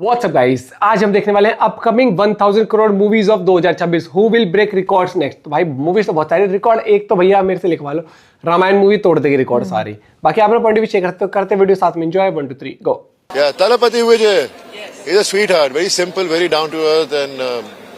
WhatsApp guys, आज हम देखने वाले हैं upcoming 1000 crore movies of 2026। Who will break records next. तो भाई मूवीज तो बहुत सारे, रिकॉर्ड एक तो भैया मेरे से लिखवा लो, रामायण मूवी तोड़ देगी रिकॉर्ड सारी। बाकी आप लोग पॉइंट भी चेक करते वीडियो साथ में enjoy. 1 2 3 go. Thalapathy Vijay is a sweetheart, very simple, very down to earth and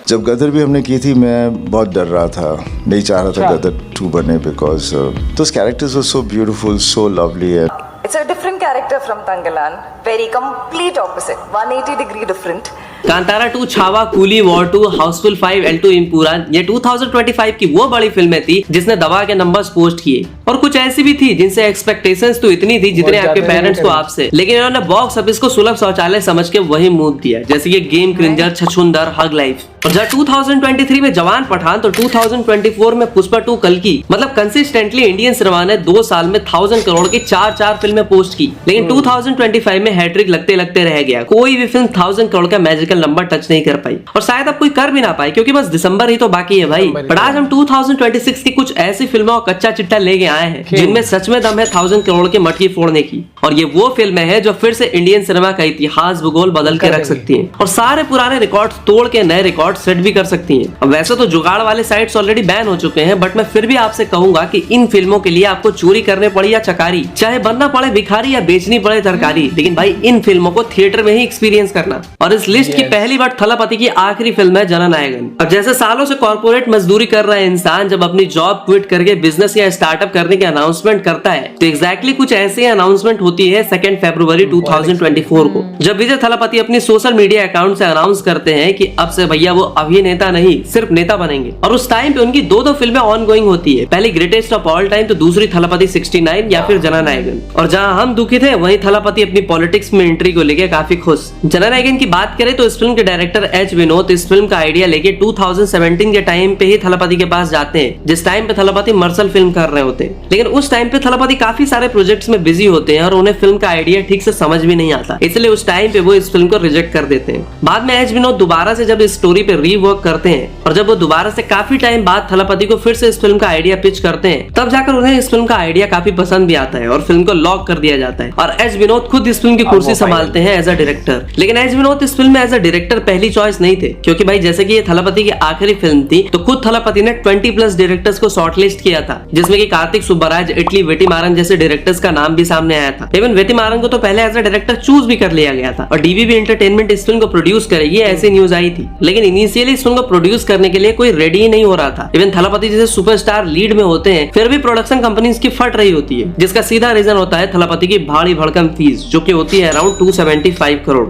जब गदर भी हमने की थी मैं बहुत डर रहा था, नहीं चाह रहा था गदर 2 बने because those characters were so beautiful, so lovely. It's a different character from Tangalan, very complete opposite, 180 degree different. Kantara 2, Chhaava, Coolie, War 2, Housefull 5, L2 Empuraan, ये 2025 की वो बड़ी फिल्में थी जिसने दबा के नंबर्स पोस्ट किए। और कुछ ऐसी भी थी जिनसे एक्सपेक्टेशंस तो इतनी थी जितने आपके पेरेंट्स को आपसे, लेकिन इन्होंने बॉक्स ऑफिस को सुलभ शौचालय समझ के वही मूव दिया, जैसे कि गेम क्रिंजर, छछूंदर, हग लाइफ। और जब 2023 में जवान पठान तो 2024 में पुष्पा 2 कल्कि, मतलब कंसिस्टेंटली इंडियन सिनेमा ने 2 साल में 1000 करोड़ की 4 फिल्में पोस्ट की। लेकिन 2025 में हैट्रिक लगते लगते रह गया, कोई भी फिल्म 1000 करोड़ का मैजिकल नंबर टच नहीं कर पाई, और शायद अब कोई कर भी ना पाए क्योंकि बस दिसंबर ही तो बाकी है भाई। पर आज हम 2026 की कुछ ऐसी फिल्मों का कच्चा चिट्ठा लेके आए हैं जिनमें सच में दम है 1000 करोड़ की मटकी फोड़ने की। और ये वो फिल्में हैं जो फिर से इंडियन सिनेमा का इतिहास भूगोल बदल के रख सकती हैं और सारे पुराने रिकॉर्ड तोड़ के नए रिकॉर्ड सेट भी कर सकती हैं। अब वैसे तो जुगाड़ वाले साइट्स ऑलरेडी बैन हो चुके हैं, बट मैं फिर भी आपसे कहूंगा कि इन फिल्मों के लिए आपको चोरी करने पड़े या चकारी, चाहे बनना पड़े भिखारी या बेचनी पड़े तरकारी, लेकिन भाई इन फिल्मों को थिएटर में ही एक्सपीरियंस करना। और इस लिस्ट की पहली बार थलापति की आखिरी फिल्म है जननायकन। और जैसे सालों से कॉर्पोरेट मजदूरी कर रहा है इंसान जब अपनी जॉब क्विट करके बिजनेस या स्टार्टअप करने की अनाउंसमेंट करता है, तो एग्जैक्टली कुछ ऐसी अनाउंसमेंट होती है 2 फरवरी 2024 को, जब विजय थलापति अपनी सोशल मीडिया अकाउंट से अनाउंस करते हैं कि अब से भैया वो अभिनेता नहीं सिर्फ नेता बनेंगे। और उस टाइम पे उनकी 2 फिल्में ऑन गोइंग होती है, पहली ग्रेटेस्ट ऑफ ऑल टाइम तो दूसरी थलापति 69 या फिर जननायकन। और जहां हम दुखी थे वहीं थलापति अपनी पॉलिटिक्स में एंट्री को लेकर काफी खुश। जननायकन की बात करें तो इस फिल्म के डायरेक्टर एच विनोद इस फिल्म का आइडिया लेके 2017 के टाइम पे ही थलापति के पास जाते हैं, जिस टाइम पे थलापति मर्सल फिल्म कर रहे होते हैं। लेकिन उस टाइम पे थलापति काफी सारे प्रोजेक्ट्स में बिजी होते हैं और उन्हें फिल्म का आइडिया ठीक से समझ भी नहीं आता, इसलिए उस टाइम पे वो इस फिल्म को रिजेक्ट कर देते हैं। बाद में एच विनोद दोबारा से जब इस स्टोरी पे रीवर्क करते हैं और जब वो दोबारा से काफी टाइम बाद थलापति को फिर से इस फिल्म का आइडिया पिच करते हैं, तब जाकर उन्हें इस फिल्म का आइडिया काफी पसंद भी आता है और फिल्म को लॉक कर दिया जाता है। और एच विनोद खुद इस फिल्म की कुर्सी संभालते हैं एज अ डायरेक्टर। लेकिन एच विनोद इस फिल्म में एज अ डायरेक्टर पहली चॉइस नहीं थे, क्योंकि भाई जैसे कि ये थलापति की आखिरी फिल्म थी तो खुद थलापति ने 20+ डायरेक्टर्स को शॉर्टलिस्ट किया था, जिसमें कि कार्तिक सुब्बाराज, इटली वेटिमारन जैसे डायरेक्टर्स का नाम भी सामने आया था। इवन वेटिमारन को तो पहले एज अ डायरेक्टर चूज भी कर लिया गया था और डीवीबी एंटरटेनमेंट इस फिल्म को प्रोड्यूस करेगी ऐसी न्यूज आई थी। लेकिन इनिशियली इस फिल्म को प्रोड्यूस करने के लिए कोई रेडी ही नहीं हो रहा था। इवन थलापति जैसे सुपरस्टार लीड में होते हैं फिर भी प्रोडक्शन कंपनीज की फट रही होती है, जिसका सीधा रीजन होता है थलापति की भारी भड़कम फीस, जो कि होती है अराउंड 275 करोड़।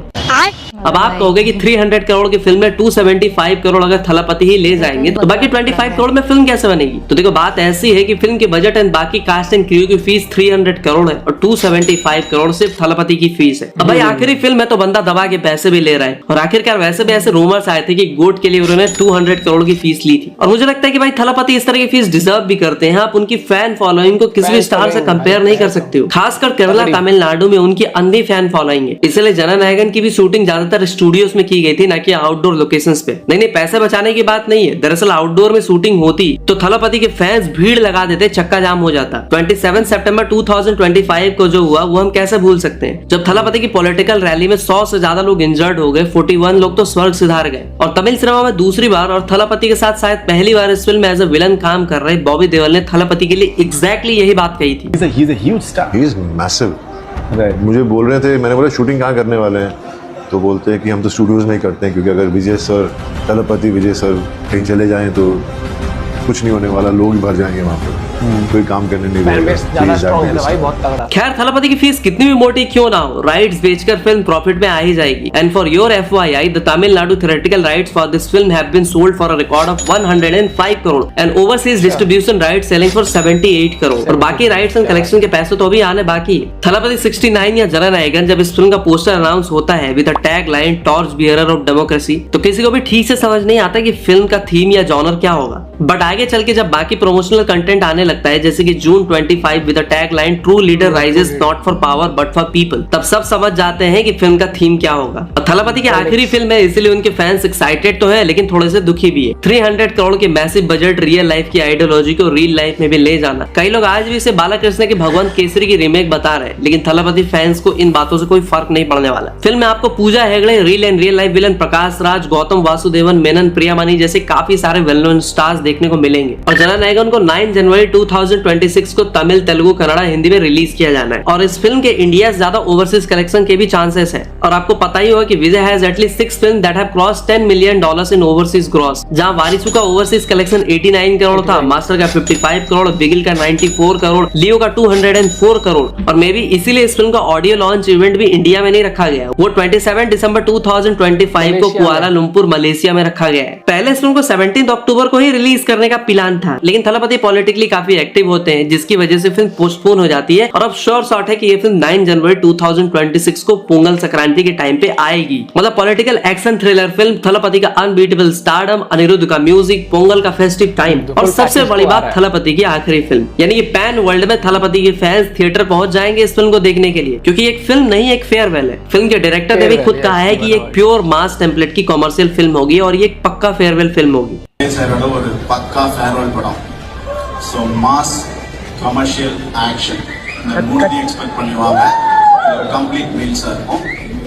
अब आप कहोगे कि 300 करोड़ की फिल्म में 275 करोड़ अगर थलापति ही ले जाएंगे तो बाकी 25 करोड़ में फिल्म कैसे बनेगी? तो देखो बात ऐसी है कि फिल्म के बजट एंड बाकी कास्ट एंड क्रू की फीस 300 करोड़ है और 275 करोड़ सिर्फ थलापति की फीस है। अब भाई आखिरी फिल्म है तो बंदा दबा के पैसे भी ले रहा है, और आखिरकार वैसे भी ऐसे रूमर्स आए थे कि गोट के लिए उन्होंने 200 करोड़ की फीस ली थी। और मुझे लगता है कि भाई थलापति इस तरह की फीस डिजर्व भी करते हैं। आप उनकी फैन फॉलोइंग को किसी भी स्टार से कंपेयर नहीं कर सकते हो, खासकर केरला तमिलनाडु में उनकी अंधी फैन फॉलोइंग है। इसलिए जननायकन की भी शूटिंग ज्यादातर स्टूडियोज में की गई थी, ना कि आउटडोर लोकेशंस पे। नहीं पैसे बचाने की बात नहीं है, दरअसल आउटडोर में शूटिंग होती तो थलापति के फैंस भीड़ लगा देते, चक्का जाम हो जाता। 27 सितंबर 2025 को जो हुआ वो हम कैसे भूल सकते हैं, जब थलापति की पॉलिटिकल रैली में 100 से ज्यादा लोग इंजर्ड हो गए, 41 लोग तो स्वर्ग सिधार गए। और तमिल सिनेमा में दूसरी बार और थलापति के साथ शायद पहली बार इस फिल्म में एज अ विलन काम कर रहे बॉबी देओल ने थलापति के लिए एग्जैक्टली यही बात कही थी। He's a huge star. He is massive. मुझे बोल रहे थे, मैंने बोला शूटिंग कहाँ करने वाले हैं, तो बोलते हैं कि हम तो स्टूडियोज में ही करते हैं, क्योंकि अगर विजय सर, थलापति विजय सर कहीं चले जाएं तो कुछ नहीं होने वाला, लोग ही भर जाएंगे वहाँ पर, कोई काम करने नहीं देगा। खैर थलापति की फीस कितनी भी मोटी क्यों ना हो, राइट्स बेचकर फिल्म प्रॉफिट में आ ही जाएगी। And for your FYI, the Tamil Nadu theatrical rights for this film have been sold for a record of 105 crore and overseas distribution rights selling for 78 crore. और बाकी राइट्स एंड कलेक्शन के पैसे तो अभी आने बाकी है। थलापति 69 या जननायकन जब इस फिल्म का पोस्टर अनाउंस होता है with a tag line torch bearer of democracy, तो किसी को भी ठीक से समझ नहीं आता कि फिल्म का थीम या जॉनर क्या होगा। बट आगे चल के जब बाकी प्रमोशनल कंटेंट आने लगता है, जैसे कि जून 25 with a tag line true leader rises not for power but for people, तब सब समझ जाते हैं कि फिल्म का थीम क्या होगा। और थलापति की आखिरी फिल्म है, इसलिए उनके फैंस एक्साइटेड तो है लेकिन थोड़े से दुखी भी है। 300 करोड़ के मैसिव बजट रियल लाइफ की आइडियोलॉजी को रियल लाइफ में भी ले जाना, कई लोग आज भी इसे बालाकृष्ण के भगवंत केसरी की रीमेक बता रहे हैं, लेकिन थलापति फैंस को इन बातों से कोई फर्क नहीं पड़ने वाला। फिल्म में आपको Pooja Hegde, real life villain Prakash Raj, Gautam Vasudevan Menon, Priyamani जैसे काफी सारे वेल नोन स्टार्स देखने को मिलेंगे। और जननायकन को 9 जनवरी 2026 को तमिल, तेलुगु, कन्नड़ा, हिंदी में रिलीज किया जाना है। और इस फिल्म के इंडिया से ज्यादा ओवरसीज कलेक्शन के भी चांसेस है। और आपको पता ही होगा कि Vijay has at least 6 film that have cross $10 million in overseas gross, जहां वारिसु का ओवरसीज कलेक्शन 89 करोड़ था, मास्टर का 55 करोड़, बिगिल का 94 करोड़, लियो का 204 करोड़। और मे भी इसीलिए इस फिल्म का ऑडियो लॉन्च इवेंट भी इंडिया में नहीं रखा गया, वो 27 दिसंबर 2025 को कुआलालंपुर मलेशिया में रखा गया है। पहले इस फिल्म को 17 अक्टूबर को ही रिलीज करने का प्लान था, लेकिन थलापति पॉलिटिकली काफी एक्टिव होते हैं, जिसकी वजह से फिल्म पोस्टपोन हो जाती है। और अब श्योर शॉट है कि ये फिल्म 9 जनवरी 2026 को पोंगल संक्रांति के टाइम पे आएगी। मतलब political action thriller film, Thalapathy का अनबीटेबल स्टारडम, अनिरुद्ध का म्यूजिक, पोंगल का फेस्टिव टाइम, और सबसे बड़ी बात थलापति की आखिरी फिल्म, यानी कि पैन वर्ल्ड में थलापति के फैंस थिएटर पहुंच जाएंगे इस फिल्म को देखने के लिए, क्योंकि एक फिल्म नहीं एक फेयरवेल है। फिल्म के डायरेक्टर ने भी खुद कहा है कि ये एक प्योर मास टेम्पलेट की कॉमर्शियल फिल्म होगी और ये एक पक्का फेयरवेल फिल्म होगी। ஒரு பக்கா ஃபேர்வெல் படம், ஸோ மாஸ் கமர்ஷியல் ஆக்ஷன் இந்த மூணு எக்ஸ்பெக்ட் பண்ணுவாங்க, கம்ப்ளீட் மீல்ஸாக இருக்கும்,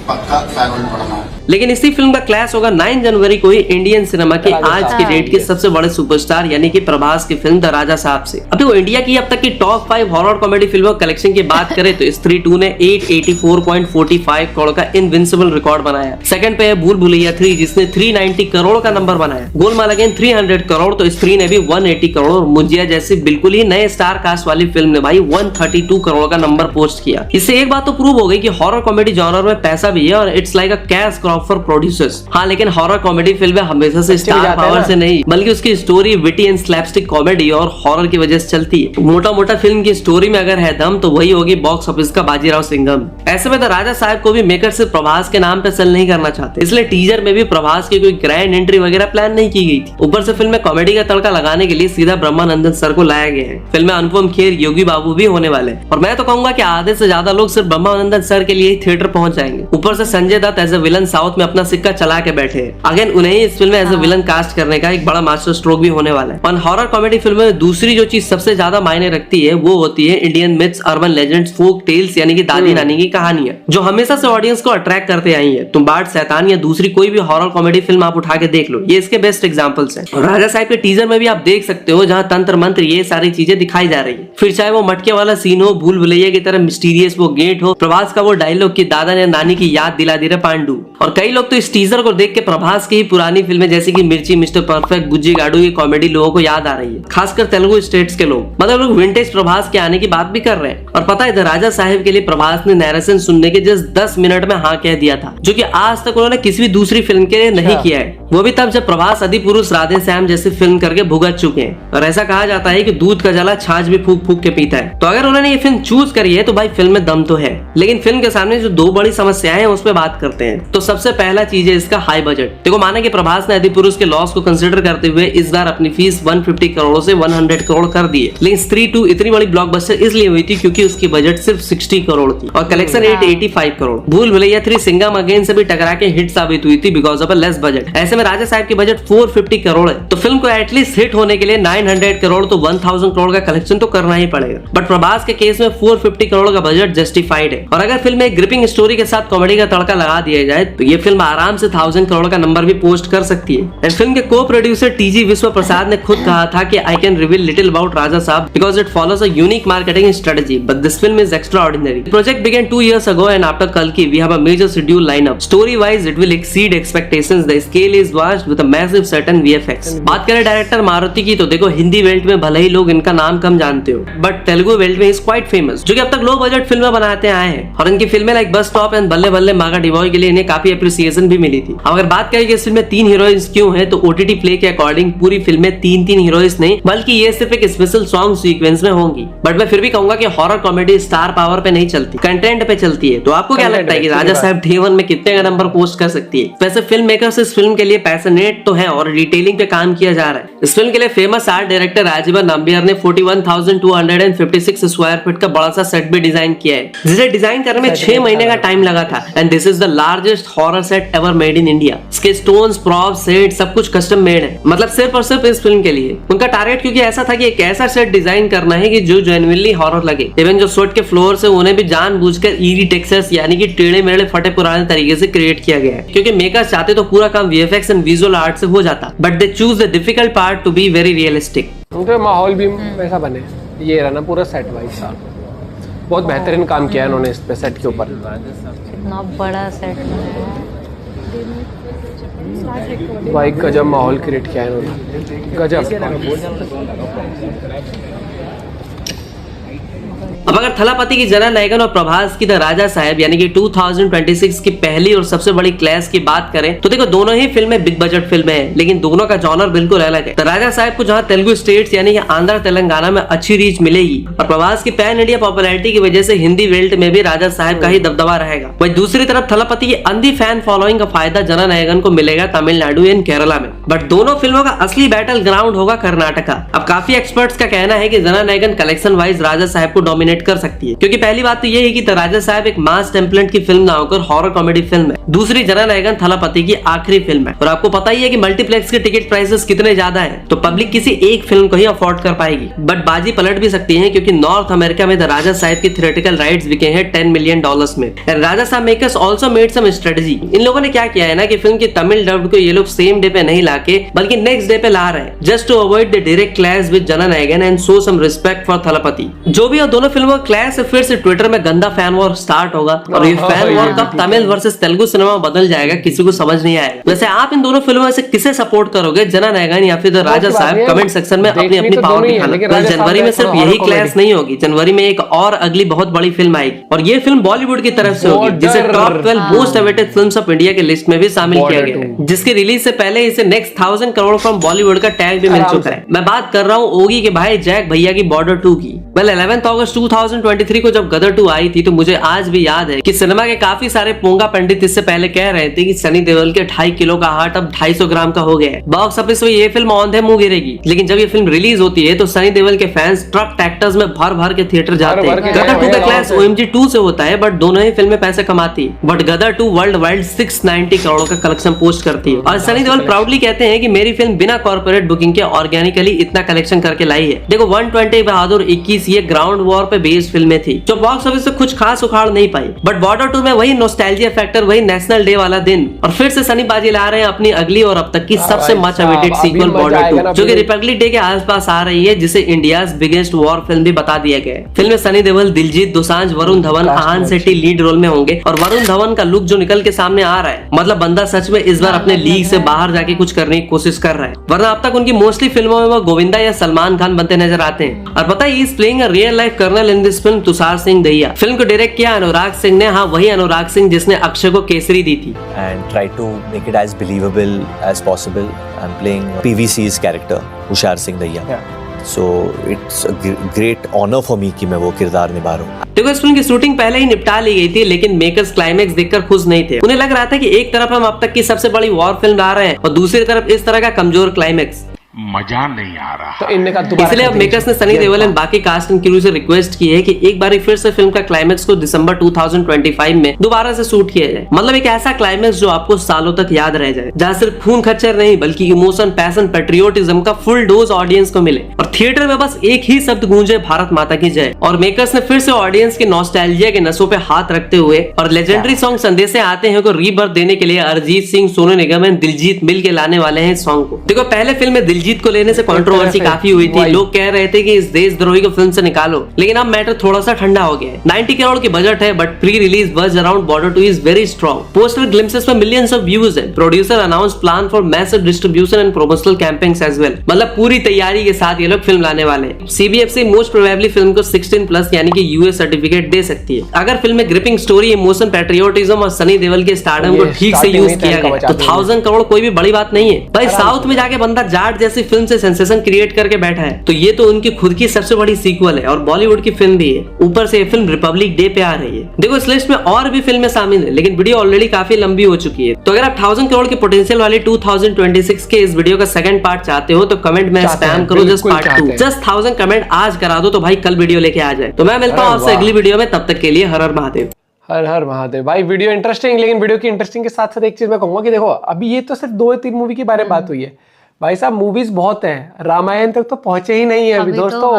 पक्का फेयरवेल पड़ना है। लेकिन इसी फिल्म का क्लैश होगा 9 जनवरी को ही इंडियन सिनेमा के आज की डेट के सबसे बड़े सुपरस्टार यानी कि प्रभास की फिल्म द राजा साहब से। अभी वो इंडिया की अब तक की टॉप 5 हॉरर कॉमेडी फिल्मों कलेक्शन की बात करें तो स्त्री 2 ने 884.45 करोड़ का इनविंसिबल रिकॉर्ड बनाया। सेकंड पे है भूल भुलैया 3 जिसने 390 करोड़ का नंबर बनाया। गोलमाल अगेन 300 करोड़, तो स्त्री ने भी 180 करोड़। मुजिया जैसी बिल्कुल ही नए स्टार कास्ट वाली फिल्म ने भाई 132 करोड़ का नंबर पोस्ट किया। इससे एक बात तो प्रूव हो गई कि हॉरर कॉमेडी जॉनर में पैसा भी है और it's like a cash crop for producers. हाँ, लेकिन हॉरर कॉमेडी फिल्में हमेशा से स्टार पावर से नहीं बल्कि उसकी story, witty and slapstick comedy और हॉरर की वजह से चलती है। मोटा मोटा फिल्म की स्टोरी में अगर है दम तो वही होगी बॉक्स ऑफिस का बाजीराव सिंघम। ऐसे में तो राजा साहब को भी मेकर सिर्फ प्रभास के नाम पे सेल नहीं करना चाहते, इसलिए टीजर में भी प्रभास की कोई ग्रैंड एंट्री वगैरह प्लान नहीं की गई थी। ऊपर से फिल्म में कॉमेडी का तड़का लगाने के लिए सीधा ब्रह्मानंदन सर को लाया गया है। फिल्म में अनुपम खेर, योगी बाबू भी होने वाले, और मैं तो कहूंगा कि आधे से ज्यादा लोग सिर्फ ब्रह्मानंदन सर के लिए ही थिएटर पहुंच जाएंगे। ऊपर से Sanjay Dutt as a villain south में अपना सिक्का चला के बैठे हैं। अगेन उन्हें इस फिल्म में एज ए विलन कास्ट करने का एक बड़ा मास्टर स्ट्रोक भी होने वाला है। और हॉरर कॉमेडी फिल्मों में दूसरी जो चीज सबसे ज्यादा मायने रखती है वो होती है Indian myths, urban legends, folk tales यानी कि दादी नानी की कहानियां, जो हमेशा से ऑडियंस को अट्रैक्ट करते आई है। तुम बाट, शैतान या दूसरी कोई भी हॉरर कॉमेडी फिल्म आप उठा के देख लो, ये इसके बेस्ट एग्जांपल्स हैं। राजा साहब के टीजर में भी आप देख सकते हो जहां तंत्र मंत्र ये सारी चीजें दिखाई जा रही है। फिर चाहे वो मटके वाला सीन हो, भूल भुलैया की तरह मिस्टीरियस वो गेट हो, प्रभास का वो डायलॉग कि दादा ने नानी की याद दिला दी रे पांडु। और कई लोग तो इस टीजर को देख के प्रभास की पुरानी फिल्में जैसे कि मिर्ची, मिस्टर परफेक्ट, गुज्जी गाडू की कॉमेडी लोगों को याद आ रही है, खासकर तेलुगु स्टेट्स के लोग। मतलब लोग विंटेज प्रभास के आने की बात भी कर रहे हैं। और पता है राजा साहब के लिए प्रभास ने नैरेशन सुनने के जस्ट 10 मिनट में हाँ कह दिया था, जो कि आज तक उन्होंने किसी भी दूसरी फिल्म के लिए नहीं किया है। वो भी तब जब प्रभास आदि पुरुष, राधे श्याम जैसी फिल्म करके भुगत चुके हैं। और ऐसा कहा जाता है कि दूध का जला छाछ भी फूक फूक के पीता है। तो अगर उन्होंने ये फिल्म चूज करी है तो भाई फिल्म में दम तो है। लेकिन फिल्म के सामने जो दो बड़ी समस्याएं हैं उस पर बात करते हैं। तो सबसे पहला चीज है इसका हाई बजट। देखो, माना कि प्रभास ने आदि पुरुष के लॉस को कंसीडर करते हुए इस बार अपनी फीस 150 करोड़ से 100 करोड़ कर दी है। लेकिन स्त्री 2 इतनी बड़ी ब्लॉकबस्टर इसलिए हुई थी क्योंकि उसकी बजट सिर्फ 60 करोड़ थी और कलेक्शन रेट 85 करोड़। भूल भुलैया 3 सिंघम अगेन से भी टकरा के हिट साबित हुई थी because of a less budget. ऐसे में राजा साहब की बजट 450 करोड़ है, तो फिल्म को एटलीस्ट हिट होने के लिए 900 करोड़ तो 1000 करोड़ का कलेक्शन तो करना ही पड़ेगा। बट प्रभास के केस में 450 करोड़ का बजट जस्टिफाइड है। और अगर फिल्म में एक ग्रिपिंग स्टोरी के साथ कॉमेडी का तड़का लगा दिया जाए तो ये फिल्म आराम से 1000 करोड़ का नंबर भी पोस्ट कर सकती है। एंड फिल्म के को प्रोड्यूसर टीजी विश्व प्रसाद ने खुद कहा था कि I can reveal little about Raja Saab because it follows a unique marketing strategy but this film is extraordinary. Project began 2 years ago and after Kalki we have a major schedule lineup. Story wise it will exceed expectations. The scale is vast with a massive set and VFX. बात करें director Maruti की तो देखो, Hindi belt में भले ही लोग इनका नाम कम जानते हो बट तेलुगु बेल्ट में इज क्वाइट फेमस, जो कि अब तक लो बजट फिल्में बनाते आए हैं। और इनकी फिल्में लाइक बस स्टॉप एंड बल्ले बल्ले मागा डिबॉय के लिए इन्हें काफी अप्रिसिएशन भी मिली थी। अगर बात करें कि इस फिल्म में 3 हीरोइंस क्यों हैं, तो ओटीटी प्ले के अकॉर्डिंग पूरी फिल्म में 3 हीरोइंस नहीं बल्कि ये सिर्फ एक स्पेशल सॉन्ग सीक्वेंस में होंगी। बट मैं फिर भी कहूंगा कि हॉरर कॉमेडी स्टार पावर पे नहीं चलती, कंटेंट पे चलती है। तो आपको क्या लगता है कि राजा साहब डे 1 में कितने का नंबर पोस्ट कर सकती है? वैसे फिल्म मेकर्स इस फिल्म के लिए पैशनेट तो है और डिटेलिंग पे काम किया जा रहा है। इस फिल्म के लिए famous art director Rajeevan Nambiar ने 41,256 स्क्वायर फीट का बड़ा सा सेट भी डिजाइन किया है, जिसे डिजाइन करने में 6 महीने का टाइम लगा था। And this is the largest horror set ever made in India. इसके स्टोन्स, प्रॉप्स, सेट सब कुछ कस्टम मेड है, मतलब सिर्फ और सिर्फ इस फिल्म के लिए। उनका टारगेट क्योंकि ऐसा था कि एक ऐसा सेट डिजाइन करना है कि जो जेन्युइनली हॉरर लगे। इवन जो सेट के फ्लोर से उन्हें भी जानबूझकर ईरी टेक्सचर्स यानी कि टेढ़े मेढ़े फटे पुराने तरीके से क्रिएट किया गया है, क्योंकि मेकर्स चाहते तो पूरा काम वीएफएक्स एंड विजुअल आर्ट से हो जाता, but they choose the difficult part to be very realistic. तो माहौल भी वैसा बने, ये रहा ना पूरा सेट वाइज। बहुत बेहतरीन काम किया है इन्होंने इस पे सेट के ऊपर। कितना बड़ा सेट है भाई, गजब माहौल क्रिएट किया है इन्होंने, गजब। अब अगर थलापति की जना नायकन और प्रभास की द राजा साहब यानी कि 2026 की पहली और सबसे बड़ी क्लैश की बात करें तो देखो दोनों ही फिल्में बिग बजट फिल्में हैं, लेकिन दोनों का जॉनर बिल्कुल अलग है। द राजा साहब को जहां तेलुगु स्टेट्स यानी कि आंध्र तेलंगाना में अच्छी रीच मिलेगी और प्रभास की पैन इंडिया पॉपुलैरिटी की वजह से हिंदी बेल्ट में भी राजा साहब का ही दबदबा रहेगा। वहीं दूसरी तरफ थलापति की अंधी फैन फॉलोइंग का फायदा जना नायकन को मिलेगा तमिलनाडु एंड केरला में। बट दोनों फिल्मों का असली बैटल ग्राउंड होगा कर्नाटका। अब काफी एक्सपर्ट्स का कहना है कि जना नायकन कलेक्शन वाइज राजा साहब को डोमिनेट कर सकती है, क्योंकि पहली बात तो ये है कि द राजा साहब एक मास टेम्पलेट की फिल्म ना होकर हॉरर कॉमेडी फिल्म है। दूसरी जना नायकन थलापति की आखिरी फिल्म है और आपको पता ही है कि मल्टीप्लेक्स के टिकट प्राइसेस कितने ज्यादा हैं, तो पब्लिक किसी एक फिल्म को ही अफोर्ड कर पाएगी। बट बाजी पलट भी सकती है, क्योंकि नॉर्थ अमेरिका में द राजा साहब की थिएट्रिकल राइट्स बिके हैं $10 मिलियन में। Raja Saab makers also made some strategy. इन लोगों ने क्या किया है ना कि फिल्म की तमिल डब्ड को ये लोग सेम डे पे नहीं लाके बल्कि नेक्स्ट डे पे ला रहे हैं, just to avoid the direct clash with Jana Nayagan and show some respect for Thalapathy. जो भी हो, दोनों फिल्मों का क्लैश फिर से ट्विटर में गंदा फैन वॉर स्टार्ट होगा और ये फैन वॉर कब तमिल वर्सेस तेलुगु सिनेमा बदल जाएगा किसी को समझ नहीं आएगा। वैसे आप इन दोनों फिल्मों में से किसे सपोर्ट करोगे, जना नायकन या फिर राजा साहब? कमेंट सेक्शन में अपनी अपनी पावर दिखाना। जनवरी में सिर्फ यही क्लैश नहीं होगी, जनवरी में एक और अगली बहुत बड़ी फिल्म आएगी और ये फिल्म बॉलीवुड की तरफ से होगी, जिसे top 12 most awaited films of India के लिस्ट में भी शामिल किया गया है, जिसकी रिलीज से पहले इसे नेक्स्ट 1000 करोड़ फ्रॉम बॉलीवुड का टैग भी मिल चुका है। मैं बात कर रहा हूँ ओगी के भाई जैक भैया की बॉर्डर 2 की। 11 अगस्त 2023 को जब गदर 2 आई थी तो मुझे आज भी याद है कि सिनेमा के काफी सारे पोंगा पंडित इससे पहले कह रहे थे कि सनी देओल के 2.5 किलो का हार्ट अब 250 ग्राम का हो गया है। बॉक्स ऑफिस पे ये फिल्म औंधे मुंह गिरेगी, लेकिन जब ये फिल्म रिलीज होती है तो सनी देओल के फैंस ट्रक ट्रैक्टर्स में भर भर के थिएटर जाते हैं। गदर 2 का क्लैश OMG 2 से होता है, बट दोनों ही फिल्में पैसे कमाती है। But Gadar 2 world wide 690 crore का कलेक्शन पोस्ट करती है और सनी देओल प्राउडली कहते हैं कि मेरी फिल्म बिना कॉर्पोरेट बुकिंग के ऑर्गेनिकली इतना कलेक्शन करके लाई है। देखो 120 बहादुर 21 ये ग्राउंड वॉर पे बेस्ड फिल्में थी जो बॉक्स ऑफिस से कुछ खास उखाड़ नहीं पाई, बट बॉर्डर 2 में वही नॉस्टैल्जिया फैक्टर, वही नेशनल डे वाला दिन और फिर से सनी बाजी ला रहे हैं अपनी अगली और अब तक की सबसे मच अवेटेड सीक्वल बॉर्डर 2 जो कि रिपब्लिक डे के आसपास आ रही है, जिसे इंडियाज बिगेस्ट वॉर फिल्म भी बता दिया गया है। फिल्म में सनी देओल, दिलजीत दोसांझ, वरुण धवन, आहान सेठी लीड रोल में होंगे और वरुण धवन का लुक जो निकल के सामने आ रहा है, मतलब बंदा सच में इस बार अपने लीग से बाहर जाके कुछ करने की कोशिश कर रहा है, वरना अब तक उनकी मोस्टली फिल्मों में वो गोविंदा या सलमान खान बनते नजर आते हैं। और पता है is playing a real life colonel in this film Tushar Singh Dahiya. Film को डायरेक्ट किया अनुराग सिंह ने, हाँ वही अनुराग सिंह जिसने अक्षय को केसरी दी थी। And try to make it as believable as possible. I'm playing PVC's character, हुशार Singh Dahiya. So it's a great honor for me कि मैं वो किरदार निभा रहा हूँ। देखो इस फिल्म की शूटिंग पहले ही निपटा ली गई थी, लेकिन मेकर्स क्लाइमेक्स देखकर खुश नहीं थे। उन्हें लग रहा था कि एक तरफ हम अब तक की सबसे बड़ी वॉर फिल्म ला रहे हैं और दूसरी तरफ इस तरह का कमजोर क्लाइमेक्स। मजा नहीं आ रहा। तो इनने कहा इसलिए अब मेकर्स ने सनी देओल एंड बाकी कास्ट एंड क्रू से रिक्वेस्ट की है कि एक बार फिर से फिल्म का क्लाइमेक्स को दिसंबर 2025 में दोबारा से शूट किया जाए। मतलब एक ऐसा क्लाइमेक्स जो आपको सालों तक याद रह जाए, जहाँ सिर्फ खून खच्चर नहीं बल्कि इमोशन, पैशन, पेट्रियोटिज्म का फुल डोज ऑडियंस को मिले और थिएटर में बस एक ही शब्द गूंजे, भारत माता की जय। और मेकर्स ने फिर से ऑडियंस के नॉस्टैल्जिया के नसों पे हाथ रखते हुए और लेजेंडरी सॉन्ग संदेशे आते हैं को रीबर्थ देने के लिए अरिजीत सिंह, सोनू निगम एंड दिलजीत मिल के लाने वाले हैं इस सॉन्ग को। देखो पहले फिल्म में दिलजीत दिलजीत को लेने से कंट्रोवर्सी काफी हुई थी। लोग कह रहे थे कि इस देशद्रोही को फिल्म से निकालो, लेकिन अब मैटर थोड़ा सा ठंडा हो गया है। 90 करोड़ की बजट है, but pre release buzz around Border 2 is very strong. Poster glimpses में मिलियंस ऑफ व्यूज है। Producer announce plan for massive distribution and promotional campaigns as well. मतलब पूरी तैयारी के साथ ये लोग फिल्म लाने वाले हैं। CBFC मोस्ट प्रोबेबली फिल्म को 16+ यानी कि US सर्टिफिकेट दे सकती है। अगर फिल्म में ग्रिपिंग स्टोरी, इमोशन, पैट्रियोटिज्म और सनी देओल के स्टारडम को ठीक से यूज किया गया तो 1000 करोड़ कोई भी बड़ी बात नहीं है भाई। साउथ में जाके बंदा जाट जैसी फिल्म से सेंसेशन क्रिएट करके बैठा है, तो ये तो उनकी खुद की सबसे बड़ी सीक्वल है और बॉलीवुड की फिल्म भी है। ऊपर से ये फिल्म रिपब्लिक डे पे आ रही है। देखो इस लिस्ट में और भी फिल्में शामिल है, लेकिन वीडियो ऑलरेडी काफी लंबी हो चुकी है। तो अगर आप 1000 करोड़ के पोटेंशियल वाली 2026 के इस वीडियो का सेकंड पार्ट चाहते हो तो कमेंट में स्पैम करो जस्ट पार्ट 2। जस्ट 1000 कमेंट आज करा दो तो भाई कल वीडियो लेके आ जाए। तो मैं मिलता हूँ आपसे अगली वीडियो में, तब तक के लिए हर हर महादेव। हर हर महादेव। भाई वीडियो इंटरेस्टिंग, लेकिन वीडियो की इंटरेस्टिंग के साथ साथ एक चीज मैं कहूंगा कि देखो अभी ये तो सिर्फ 2-3 मूवी के बारे में बात हुई है भाई साहब। मूवीज बहुत है, रामायण तक तो पहुंचे ही नहीं है अभी दोस्तों।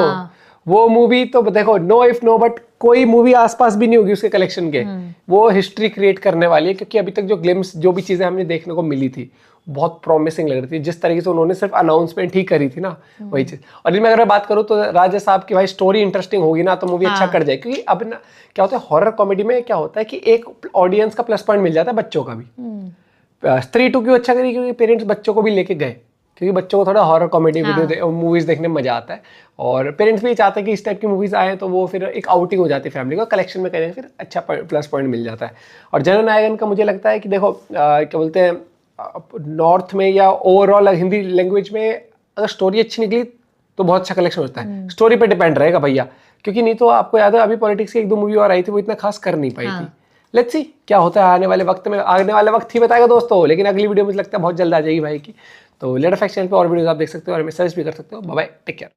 वो मूवी तो देखो नो इफ नो बट कोई मूवी आसपास भी नहीं होगी उसके कलेक्शन के। वो हिस्ट्री क्रिएट करने वाली है, क्योंकि अभी तक जो ग्लिम्स जो भी चीजें हमने देखने को मिली थी बहुत प्रॉमिसिंग लग रही थी। जिस तरीके से उन्होंने सिर्फ अनाउंसमेंट ही करी थी ना, वही चीज। और मैं अगर बात करूँ तो राजा साहब की भाई स्टोरी इंटरेस्टिंग होगी ना तो मूवी अच्छा कर जाए। क्योंकि अब ना क्या होता है हॉरर कॉमेडी में, क्या होता है कि एक ऑडियंस का प्लस पॉइंट मिल जाता है बच्चों का भी। स्त्री 2 क्यों अच्छा करी, क्योंकि पेरेंट्स बच्चों को भी लेके गए, क्योंकि बच्चों को थोड़ा हॉरर कॉमेडी वीडियो मूवीज देखने में मजा आता है। और पेरेंट्स भी चाहते हैं कि इस टाइप की मूवीज आए तो वो फिर एक आउटिंग हो जाती है फैमिली को, कलेक्शन में करें फिर अच्छा प्लस पॉइंट मिल जाता है। और जननायकन का मुझे लगता है कि देखो क्या बोलते हैं नॉर्थ में या ओवरऑल हिंदी लैंग्वेज में अगर स्टोरी अच्छी निकली तो बहुत अच्छा कलेक्शन होता है। स्टोरी पे डिपेंड रहेगा भैया, क्योंकि नहीं तो आपको याद है अभी पॉलिटिक्स की 1-2 मूवी और आई थी वो इतना खास कर नहीं पाई थी। लेट्स सी क्या होता है आने वाले वक्त में, आने वाला वक्त ही बताएगा दोस्तों। लेकिन अगली वीडियो मुझे लगता है बहुत जल्द आ जाएगी भाई की। तो लेटर फैक्ट चैनल पे और वीडियोस आप देख सकते हो और हमें सर्च भी कर सकते हो। Bye bye, take care.